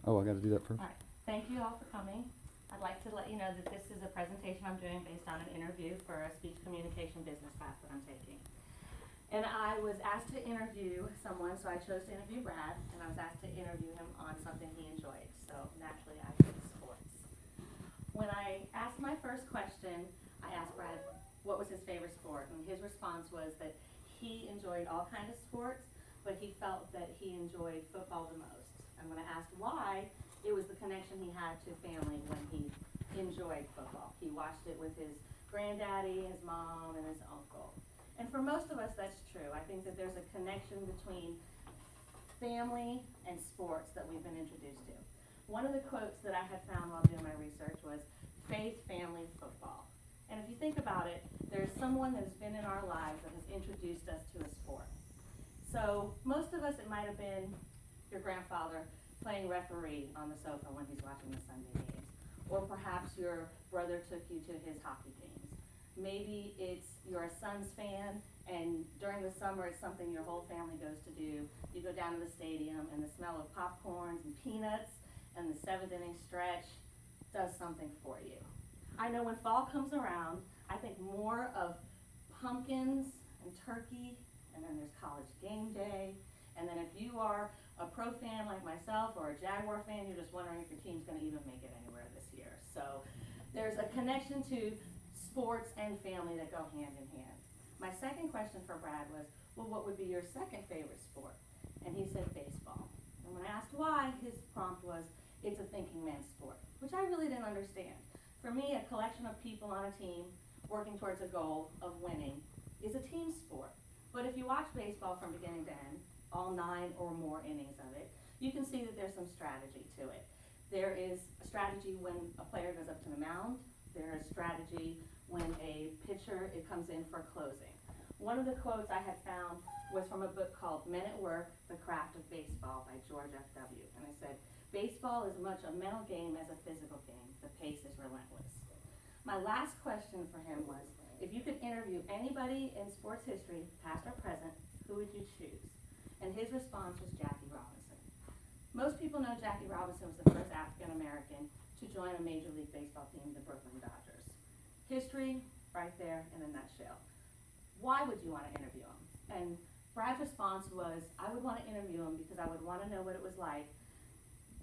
Oh, I got to do that first. All right, thank you all for coming. I'd like to let you know that this is a presentation I'm doing based on an interview for a speech communication business class that I'm taking. And I was asked to interview someone, so I chose to interview Brad, and I was asked to interview him on something he enjoyed, so naturally I picked sports. When I asked my first question, I asked Brad what was his favorite sport, and his response was that he enjoyed all kinds of sports, but he felt that he enjoyed football the most. And when I asked why, it was the connection he had to family when he enjoyed football. He watched it with his granddaddy, his mom, and his uncle. And for most of us, that's true. I think that there's a connection between family and sports that we've been introduced to. One of the quotes that I had found while doing my research was, faith, family, football. And if you think about it, there's someone that has been in our lives that has introduced us to a sport. So most of us, it might have been your grandfather playing referee on the sofa when he's watching the Sunday games. Or perhaps your brother took you to his hockey games. Maybe it's you're a Suns fan, and during the summer it's something your whole family goes to do. You go down to the stadium, and the smell of popcorns and peanuts and the seventh inning stretch does something for you. I know when fall comes around, I think more of pumpkins and turkey, and then there's college game day, and then if you are a pro fan like myself or a Jaguar fan, you're just wondering if your team's going to even make it anywhere this year. So there's a connection to sports and family that go hand in hand. My second question for Brad was, well, what would be your second favorite sport? And he said baseball. And when I asked why, his prompt was, it's a thinking man's sport, which I really didn't understand. For me, a collection of people on a team working towards a goal of winning is a team sport. But if you watch baseball from beginning to end, all 9 or more innings of it, you can see that there's some strategy to it. There is a strategy when a player goes up to the mound. There is strategy when a pitcher comes in for closing. One of the quotes I had found was from a book called Men at Work, The Craft of Baseball by George F.W. And it said, baseball is much a mental game as a physical game. The pace is relentless. My last question for him was, if you could interview anybody in sports history, past or present, who would you choose? And his response was Jackie Robinson. Most people know Jackie Robinson was the first African American to join a Major League Baseball team, the Brooklyn Dodgers. History, right there in a nutshell. Why would you want to interview him? And Brad's response was, I would want to interview him because I would want to know what it was like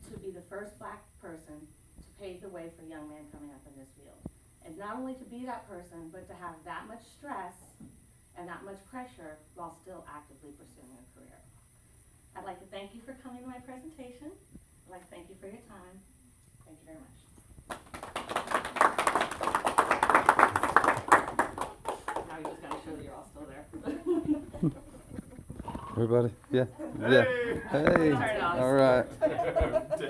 to be the first black person to pave the way for young men coming up in this field. And not only to be that person, but to have that much stress and that much pressure while still actively pursuing a career. I'd like to thank you for coming to my presentation. I'd like to thank you for your time. Thank you very much. Now you just gotta show that you're all still there. Everybody? Yeah? Yeah. Hey. Turn it off. All right.